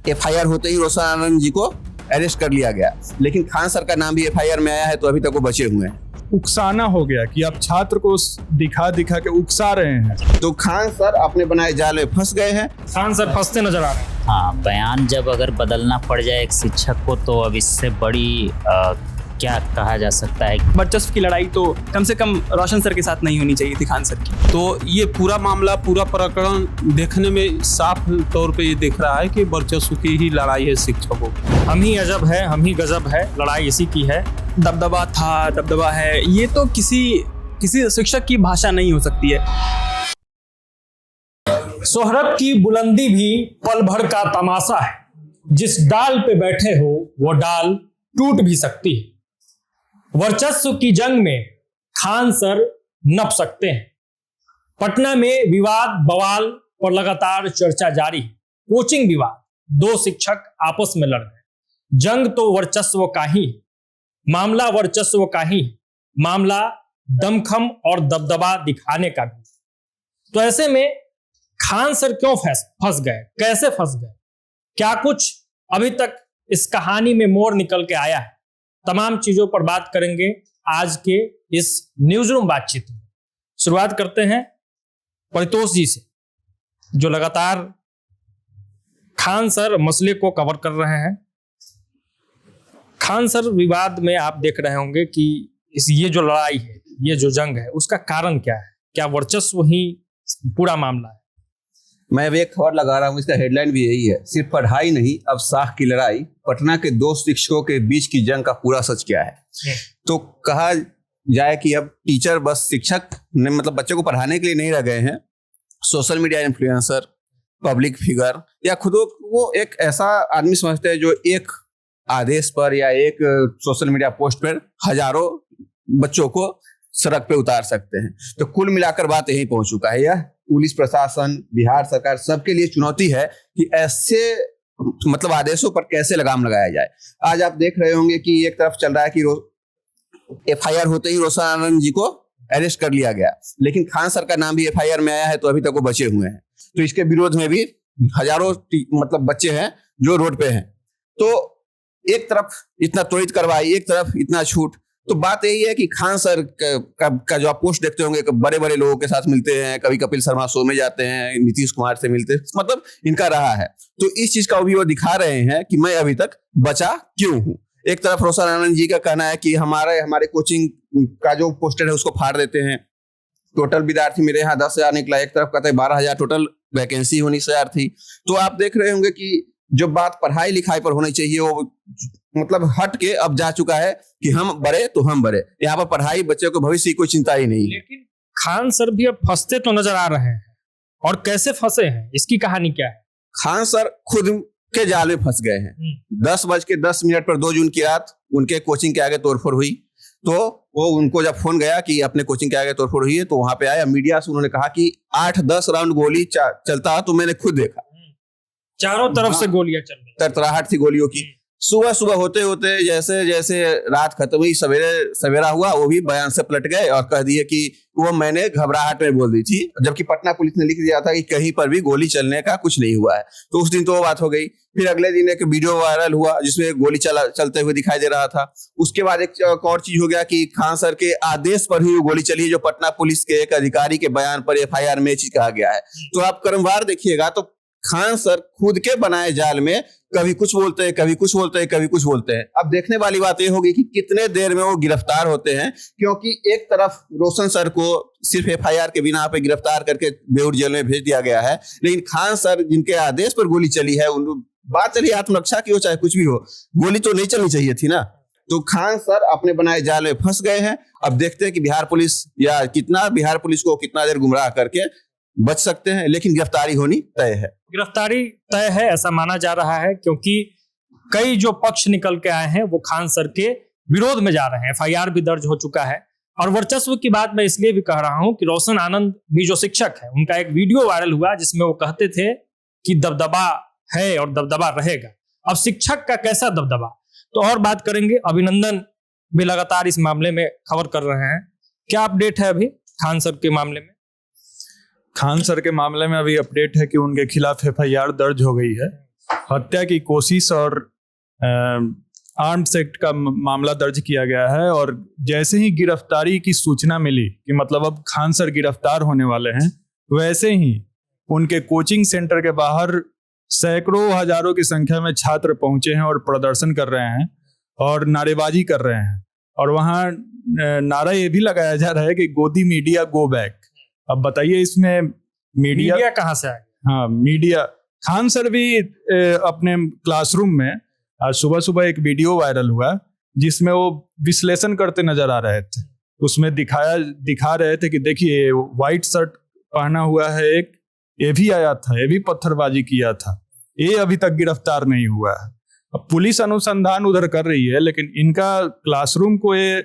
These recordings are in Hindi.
एफआईआर होते ही रोशन आनंद जी को अरेस्ट कर लिया गया, लेकिन खान सर का नाम भी एफआईआर में आया है, तो अभी तक वो बचे हुए हैं। उकसाना हो गया कि आप छात्र को दिखा दिखा के उकसा रहे हैं। तो खान सर अपने बनाए जाल में फंस गए हैं। खान सर फंसते नजर आ रहे हैं। हाँ, बयान जब अगर बदलना पड़ जाए एक शिक्षक को, तो अब इससे बड़ी क्या कहा जा सकता है। वर्चस्व की लड़ाई तो कम से कम रोशन सर के साथ नहीं होनी चाहिए थी, खान सर की। तो ये पूरा मामला, पूरा प्रकरण देखने में साफ तौर पे ये दिख रहा है कि वर्चस्व की ही लड़ाई है शिक्षकों। हम ही अजब है, हम ही गजब है, लड़ाई इसी की है। दबदबा था, दबदबा है, ये तो किसी शिक्षक की भाषा नहीं हो सकती है। शोहरत की बुलंदी भी पल भर का तमाशा है। जिस डाल पे बैठे हो वो डाल टूट भी सकती है। वर्चस्व की जंग में खान सर नप सकते हैं। पटना में विवाद बवाल पर लगातार चर्चा जारी है। कोचिंग विवाद, दो शिक्षक आपस में लड़ गए। जंग तो वर्चस्व का ही, मामला वर्चस्व का ही, मामला दमखम और दबदबा दिखाने का भी। तो ऐसे में खान सर क्यों फंस गए, कैसे फंस गए, क्या कुछ अभी तक इस कहानी में मोड़ निकल के आया है, तमाम चीजों पर बात करेंगे आज के इस न्यूज रूम बातचीत में। शुरुआत करते हैं परितोष जी से, जो लगातार खान सर मसले को कवर कर रहे हैं। खान सर विवाद में आप देख रहे होंगे कि ये जो लड़ाई है, ये जो जंग है, उसका कारण क्या है? क्या वर्चस्व ही पूरा मामला है? मैं अभी एक खबर लगा रहा हूँ, इसका हेडलाइन भी यही है, सिर्फ पढ़ाई नहीं अब साख की लड़ाई, पटना के दो शिक्षकों के बीच की जंग का पूरा सच क्या है। तो कहा जाए कि अब टीचर बस शिक्षक ने मतलब बच्चे को पढ़ाने के लिए नहीं रह गए हैं। Social media influencer, public figure या खुद वो एक ऐसा आदमी समझते हैं जो एक आदेश पर या एक सोशल मीडिया पोस्ट पर हजारों बच्चों को सड़क पे उतार सकते हैं। तो कुल मिलाकर बात यही पहुंच चुका है। यह पुलिस प्रशासन, बिहार सरकार, सबके लिए चुनौती है कि ऐसे मतलब आदेशों पर कैसे लगाम लगाया जाए। आज आप देख रहे होंगे कि एक तरफ चल रहा है कि एफआईआर होते ही रोशन आनंद जी को अरेस्ट कर लिया गया, लेकिन खान सर का नाम भी एफआईआर में आया है, तो अभी तक वो बचे हुए हैं। तो इसके विरोध में भी हजारों मतलब बच्चे हैं जो रोड पे हैं। तो एक तरफ इतना त्वरित कार्रवाई, एक तरफ इतना छूट। तो बात यही है कि खान सर का जो आप पोस्ट देखते होंगे, बड़े बड़े लोगों के साथ मिलते हैं, कभी कपिल शर्मा शो में जाते हैं, नीतीश कुमार से मिलते हैं, मतलब इनका रहा है। तो इस चीज का भी वो दिखा रहे हैं कि मैं अभी तक बचा क्यों हूं। एक तरफ रोशन आनंद जी का कहना है कि हमारे कोचिंग का जो पोस्टर है उसको फाड़ देते हैं, टोटल विद्यार्थी मेरे यहाँ 10,000 निकला, एक तरफ कहते हैं 12,000 टोटल वैकेंसी 19,000 थी। तो आप देख रहे होंगे कि जो बात पढ़ाई लिखाई पर होनी चाहिए वो मतलब हट के अब जा चुका है कि हम बड़े तो हम बड़े। यहाँ पर पढ़ाई, बच्चे को भविष्य की कोई चिंता ही नहीं है। लेकिन खान सर भी अब फंसते तो नजर आ रहे हैं, और कैसे फंसे हैं, इसकी कहानी क्या है? खान सर खुद के जाल में फंस गए हैं। 10:10 पर 2 जून की रात उनके कोचिंग के आगे तोड़फोड़ हुई। तो वो उनको जब फोन गया कि अपने कोचिंग के आगे तोड़फोड़ हुई है, तो वहां पे आया मीडिया से, उन्होंने कहा कि 8-10 राउंड गोली चलता, तो मैंने खुद देखा, चारों तरफ से गोलियां चल रही, तरतराहट थी गोलियों की। सुबह होते होते जैसे रात खत्म हुई, सवेरा हुआ, वो भी बयान से पलट गए और कह दिए कि वो मैंने घबराहट में बोल दी थी, जबकि पटना पुलिस ने लिख दिया था कि कहीं पर भी गोली चलने का कुछ नहीं हुआ है। तो उस दिन तो वो बात हो गई। फिर अगले दिन एक वीडियो वायरल हुआ जिसमें गोली चलते हुए दिखाई दे रहा था। उसके बाद एक और चीज हो गया कि खान सर के आदेश पर ही वो गोली चली, जो पटना पुलिस के एक अधिकारी के बयान पर एफआईआर में चीज कहा गया है। तो आप क्रमवार देखिएगा तो खान सर खुद के बनाए जाल में कभी कुछ बोलते हैं, कभी कुछ बोलते हैं, कभी कुछ बोलते हैं। अब देखने वाली बात यह होगी कि कितने देर में वो गिरफ्तार होते हैं, क्योंकि एक तरफ रोशन सर को सिर्फ एफआईआर के बिना पे गिरफ्तार करके बेऊर जेल में भेज दिया गया है, लेकिन खान सर जिनके आदेश पर गोली चली है, बात चली आत्मरक्षा की हो चाहे कुछ भी हो, गोली तो नहीं चलनी चाहिए थी ना। तो खान सर अपने बनाए जाल में फंस गए हैं। अब देखते हैं कि बिहार पुलिस को कितना देर गुमराह करके बच सकते हैं, लेकिन गिरफ्तारी होनी तय है। गिरफ्तारी तय है ऐसा माना जा रहा है, क्योंकि कई जो पक्ष निकल के आए हैं वो खान सर के विरोध में जा रहे हैं। एफआईआर भी दर्ज हो चुका है। और वर्चस्व की बात मैं इसलिए भी कह रहा हूं कि रोशन आनंद भी जो शिक्षक है, उनका एक वीडियो वायरल हुआ जिसमें वो कहते थे कि दबदबा है और दबदबा रहेगा। अब शिक्षक का कैसा दबदबा, तो और बात करेंगे। अभिनंदन भी लगातार इस मामले में खबर कर रहे हैं, क्या अपडेट है अभी खान सर के मामले में? खान सर के मामले में अभी अपडेट है कि उनके खिलाफ एफआईआर दर्ज हो गई है हत्या की कोशिश और आर्म्स एक्ट का मामला दर्ज किया गया है। और जैसे ही गिरफ्तारी की सूचना मिली कि मतलब अब खान सर गिरफ्तार होने वाले हैं, वैसे ही उनके कोचिंग सेंटर के बाहर सैकड़ों हजारों की संख्या में छात्र पहुंचे हैं और प्रदर्शन कर रहे हैं और नारेबाजी कर रहे हैं। और वहां नारा ये भी लगाया जा रहा है कि गोदी मीडिया गो बैक। अब बताइए इसमें मीडिया कहाँ से आ गया? हाँ, मीडिया। खान सर भी अपने क्लासरूम में आज सुबह सुबह एक वीडियो वायरल हुआ जिसमें वो विश्लेषण करते नजर आ रहे थे। उसमें दिखा रहे थे कि देखिए व्हाइट शर्ट पहना हुआ है एक, ये भी आया था, ये भी पत्थरबाजी किया था, ये अभी तक गिरफ्तार नहीं हुआ है। अब पुलिस अनुसंधान उधर कर रही है, लेकिन इनका क्लासरूम को ये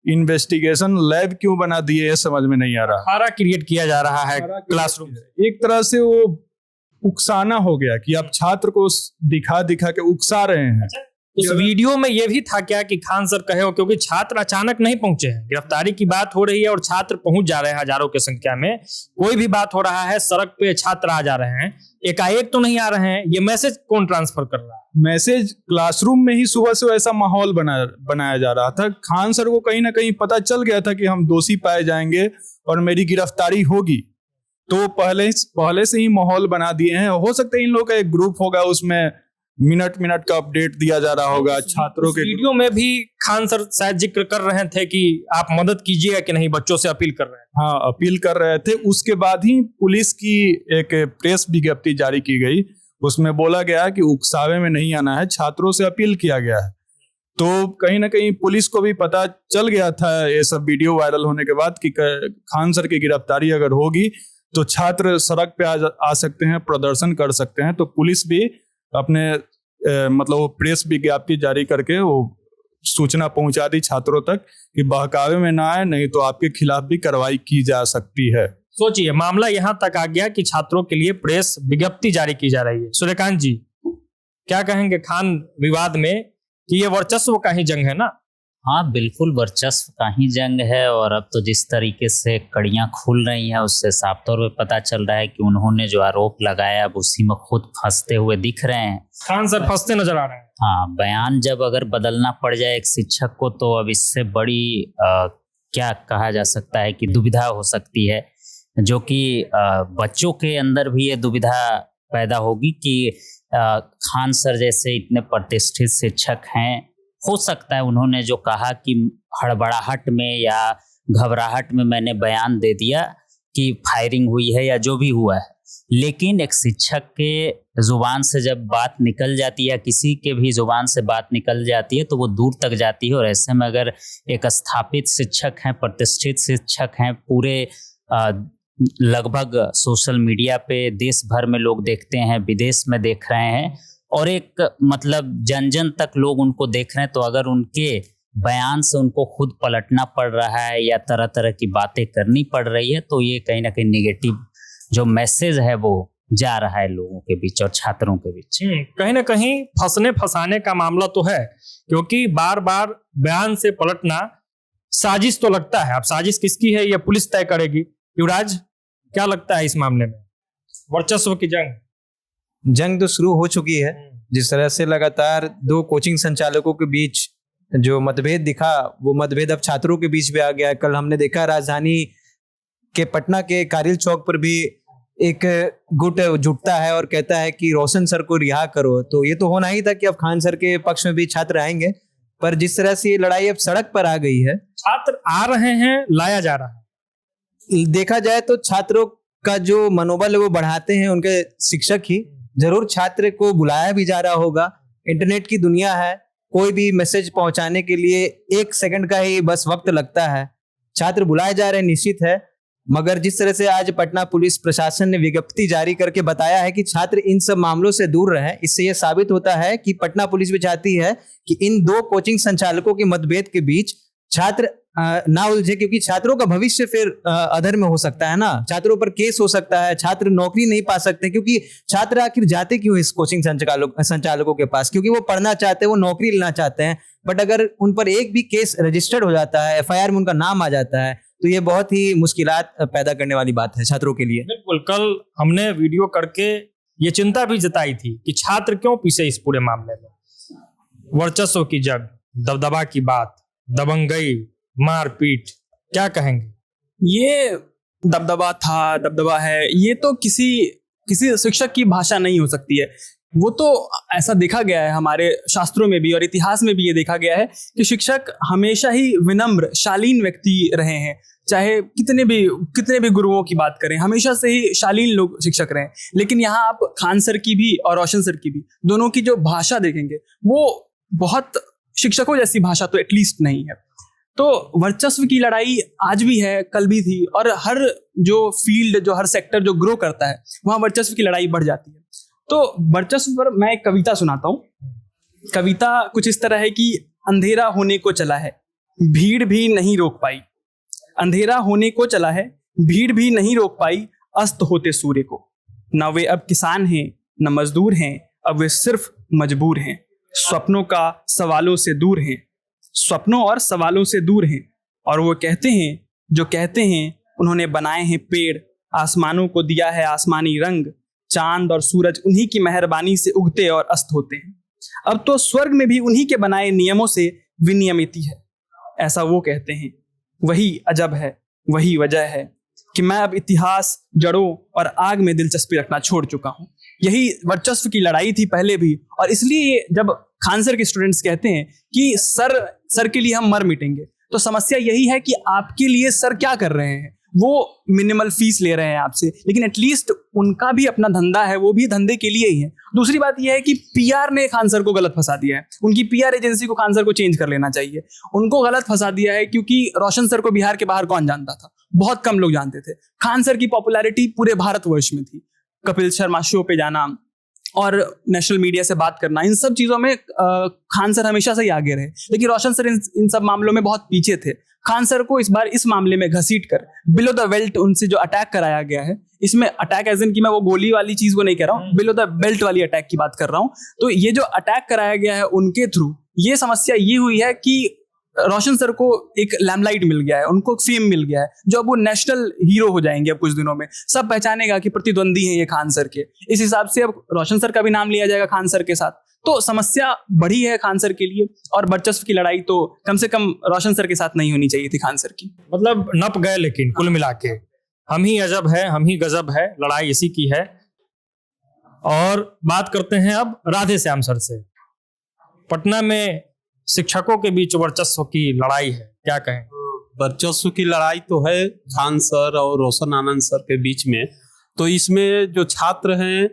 इन्वेस्टिगेशन लैब क्यों बना दिए ये समझ में नहीं आ रहा। खारा क्रिएट किया जा रहा है क्लासरूम। एक तरह से वो उकसाना हो गया कि आप छात्र को दिखा के उकसा रहे हैं। उस वीडियो में ये भी था क्या कि खान सर कहे हो, क्योंकि छात्र अचानक नहीं पहुंचे हैं, गिरफ्तारी की बात हो रही है और छात्र पहुंच जा रहे हैं हजारों की संख्या में। कोई भी बात हो रहा है, सड़क पे छात्र आ जा रहे हैं, एकाएक तो नहीं आ रहे हैं। ये मैसेज कौन ट्रांसफर कर रहा है? मैसेज क्लासरूम में ही सुबह से ऐसा माहौल बनाया जा रहा था। खान सर को कहीं ना कहीं पता चल गया था कि हम दोषी पाए जाएंगे और मेरी गिरफ्तारी होगी, तो पहले से ही माहौल बना दिए हैं। हो सकता है इन लोगों का एक ग्रुप होगा, उसमें मिनट का अपडेट दिया जा रहा होगा छात्रों के। वीडियो में भी खान सर शायद जिक्र कर रहे थे कि आप मदद कीजिएगा कि नहीं, बच्चों से अपील कर रहे हैं। हाँ, अपील कर रहे थे। उसके बाद ही पुलिस की एक प्रेस विज्ञप्ति जारी की गई, उसमें बोला गया कि उकसावे में नहीं आना है, छात्रों से अपील किया गया है। तो कहीं ना कहीं पुलिस को भी पता चल गया था ये सब वीडियो वायरल होने के बाद कि खान सर की गिरफ्तारी अगर होगी तो छात्र सड़क पे आ सकते हैं, प्रदर्शन कर सकते हैं। तो पुलिस भी अपने मतलब वो प्रेस विज्ञप्ति जारी करके वो सूचना पहुंचा दी छात्रों तक कि बहकावे में ना आए, नहीं तो आपके खिलाफ भी कार्रवाई की जा सकती है। सोचिए, मामला यहां तक आ गया कि छात्रों के लिए प्रेस विज्ञप्ति जारी की जा रही है। सूर्यकांत जी, क्या कहेंगे खान विवाद में कि ये वर्चस्व का ही जंग है ना? हाँ, बिल्कुल वर्चस्व का ही जंग है। और अब तो जिस तरीके से कड़ियां खुल रही हैं उससे साफ तौर पे पता चल रहा है कि उन्होंने जो आरोप लगाया अब उसी में खुद फंसते हुए दिख रहे हैं। खान सर फंसते नजर आ रहे हैं। हाँ, बयान जब अगर बदलना पड़ जाए एक शिक्षक को तो अब इससे बड़ी क्या कहा जा सकता है कि दुविधा हो सकती है, जो कि बच्चों के अंदर भी ये दुविधा पैदा होगी कि खान सर जैसे इतने प्रतिष्ठित शिक्षक हैं, हो सकता है उन्होंने जो कहा कि हड़बड़ाहट में या घबराहट में मैंने बयान दे दिया कि फायरिंग हुई है या जो भी हुआ है, लेकिन एक शिक्षक के जुबान से जब बात निकल जाती है या किसी के भी जुबान से बात निकल जाती है तो वो दूर तक जाती है। और ऐसे में अगर एक स्थापित शिक्षक हैं, प्रतिष्ठित शिक्षक हैं, पूरे लगभग सोशल मीडिया पे देश भर में लोग देखते हैं, विदेश में देख रहे हैं और एक मतलब जन जन तक लोग उनको देख रहे हैं, तो अगर उनके बयान से उनको खुद पलटना पड़ रहा है या तरह तरह की बातें करनी पड़ रही है तो ये कहीं ना कहीं नेगेटिव जो मैसेज है वो जा रहा है लोगों के बीच और छात्रों के बीच। कहीं ना कहीं फंसने फंसाने का मामला तो है, क्योंकि बार बार बयान से पलटना साजिश तो लगता है। अब साजिश किसकी है यह पुलिस तय करेगी। युवराज, क्या लगता है इस मामले में? वर्चस्व की जंग तो शुरू हो चुकी है। जिस तरह से लगातार दो कोचिंग संचालकों के बीच जो मतभेद दिखा, वो मतभेद अब छात्रों के बीच भी आ गया। कल हमने देखा राजधानी के पटना के कारिल चौक पर भी एक गुट जुटता है और कहता है कि रोशन सर को रिहा करो। तो ये तो होना ही था कि अब खान सर के पक्ष में भी छात्र आएंगे, पर जिस तरह से ये लड़ाई अब सड़क पर आ गई है, छात्र आ रहे हैं, लाया जा रहा है। देखा जाए तो छात्रों का जो मनोबल है वो बढ़ाते हैं उनके शिक्षक ही। जरूर छात्र को बुलाया भी जा रहा होगा। इंटरनेट की दुनिया है, कोई भी मैसेज पहुंचाने के लिए 1 सेकंड का ही बस वक्त लगता है। छात्र बुलाए जा रहे हैं, निश्चित है। मगर जिस तरह से आज पटना पुलिस प्रशासन ने विज्ञप्ति जारी करके बताया है कि छात्र इन सब मामलों से दूर रहें, इससे यह साबित होता है कि पटना पुलिस भी चाहती है कि इन दो कोचिंग संचालकों के मतभेद के बीच छात्र ना उलझे, क्योंकि छात्रों का भविष्य फिर अधर में हो सकता है ना। छात्रों पर केस हो सकता है, छात्र नौकरी नहीं पा सकते, क्योंकि छात्र आखिर जाते क्यों इस कोचिंग संचालकों के पास? क्योंकि वो पढ़ना चाहते हैं, वो नौकरी लेना चाहते हैं। बट अगर उन पर एक भी केस रजिस्टर्ड हो जाता है, FIR में उनका नाम आ जाता है, तो ये बहुत ही मुश्किलात पैदा करने वाली बात है छात्रों के लिए। बिल्कुल, कल हमने वीडियो करके ये चिंता भी जताई थी कि छात्र क्यों पीछे इस पूरे मामले में। वर्चस्व की जंग, दबदबा की बात, दबंगई, मारपीट, क्या कहेंगे? ये दबदबा है, ये तो किसी शिक्षक की भाषा नहीं हो सकती है। वो तो ऐसा देखा गया है हमारे शास्त्रों में भी और इतिहास में भी ये देखा गया है कि शिक्षक हमेशा ही विनम्र, शालीन व्यक्ति रहे हैं। चाहे कितने भी गुरुओं की बात करें, हमेशा से ही शालीन लोग शिक्षक रहे हैं। लेकिन यहाँ आप खान सर की भी और रोशन सर की भी, दोनों की जो भाषा देखेंगे वो बहुत शिक्षकों जैसी भाषा तो एटलीस्ट नहीं है। तो वर्चस्व की लड़ाई आज भी है, कल भी थी, और हर जो फील्ड, जो हर सेक्टर जो ग्रो करता है वहाँ वर्चस्व की लड़ाई बढ़ जाती है। तो वर्चस्व पर मैं एक कविता सुनाता हूँ। कविता कुछ इस तरह है कि अंधेरा होने को चला है, भीड़ भी नहीं रोक पाई। अंधेरा होने को चला है, भीड़ भी नहीं रोक पाई अस्त होते सूर्य को। न वे अब किसान हैं, न मजदूर हैं, अब वे सिर्फ मजबूर हैं। स्वप्नों का सवालों से दूर हैं, स्वप्नों और सवालों से दूर हैं। और वो कहते हैं, जो कहते हैं, उन्होंने बनाए हैं पेड़, आसमानों को दिया है आसमानी रंग। चांद और सूरज उन्हीं की मेहरबानी से उगते और अस्त होते हैं। अब तो स्वर्ग में भी उन्हीं के बनाए नियमों से विनियमिती है, ऐसा वो कहते हैं। वही अजब है, वही वजह है कि मैं अब इतिहास, जड़ों और आग में दिलचस्पी रखना छोड़ चुका हूँ। यही वर्चस्व की लड़ाई थी पहले भी, और इसलिए जब खान सर के स्टूडेंट्स कहते हैं कि सर के लिए हम मर मिटेंगे, तो समस्या यही है कि आपके लिए सर क्या कर रहे हैं। वो मिनिमल फीस ले रहे हैं आपसे, लेकिन एटलीस्ट उनका भी अपना धंधा है, वो भी धंधे के लिए ही है। दूसरी बात यह है कि पीआर ने खान सर को गलत फंसा दिया है। उनकी पीआर एजेंसी को खान सर को चेंज कर लेना चाहिए। उनको गलत फंसा दिया है क्योंकि रोशन सर को बिहार के बाहर कौन जानता था? बहुत कम लोग जानते थे। खान सर की पॉपुलैरिटी पूरे भारतवर्ष में थी। कपिल शर्मा शो पे जाना और नेशनल मीडिया से बात करना, इन सब चीजों में खान सर हमेशा से ही आगे रहे, लेकिन रोशन सर इन सब मामलों में बहुत पीछे थे। खान सर को इस बार इस मामले में घसीट कर बिलो द बेल्ट उनसे जो अटैक कराया गया है, इसमें अटैक एज इन की मैं वो गोली वाली चीज को नहीं कह रहा हूँ, बिलो द बेल्ट वाली अटैक की बात कर रहा हूँ। तो ये जो अटैक कराया गया है उनके थ्रू, ये समस्या ये हुई है कि रोशन सर को एक लैमलाइट मिल गया है, उनको फेम मिल गया है, जो अब वो नेशनल हीरो हो जाएंगे। अब कुछ दिनों में सब पहचानेगा कि प्रतिद्वंदी हैं ये खान सर के। इस हिसाब से अब रोशन सर का भी नाम लिया जाएगा खान सर के साथ। तो समस्या बढ़ी है खान सर के लिए, और वर्चस्व की लड़ाई तो कम से कम रोशन सर के साथ नहीं होनी चाहिए थी खान सर की। मतलब नप गए, लेकिन कुल मिला के हम ही अजब है, हम ही गजब है, लड़ाई इसी की है। और बात करते हैं अब राधे श्याम सर से। पटना में शिक्षकों के बीच वर्चस्व की लड़ाई है, क्या कहें? वर्चस्व की लड़ाई तो है खान सर और रोशन आनंद सर के बीच में। तो इसमें जो छात्र हैं,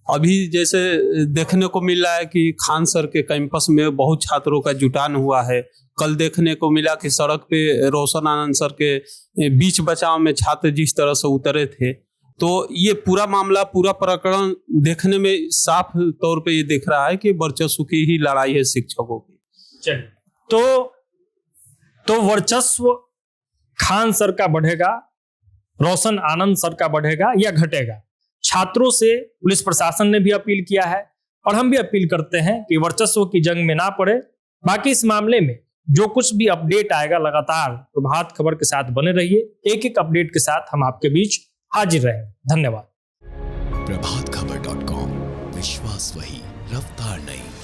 अभी जैसे देखने को मिल रहा है कि खान सर के कैंपस में बहुत छात्रों का जुटान हुआ है। कल देखने को मिला कि सड़क पे रोशन आनंद सर के बीच बचाव में छात्र जिस तरह से उतरे थे, तो ये पूरा मामला, पूरा प्रकरण देखने में साफ तौर पे ये दिख रहा है कि वर्चस्व की ही लड़ाई है शिक्षकों की। तो वर्चस्व खान सर का बढ़ेगा, रोशन आनंद सर का बढ़ेगा या घटेगा? छात्रों से पुलिस प्रशासन ने भी अपील किया है, और हम भी अपील करते हैं कि वर्चस्व की जंग में ना पड़े। बाकी इस मामले में जो कुछ भी अपडेट आएगा, लगातार प्रभात खबर के साथ बने रहिए। एक एक अपडेट के साथ हम आपके बीच हाजिर रहेंगे। धन्यवाद। प्रभातखबर.com, विश्वास वही, रफ्तार नहीं।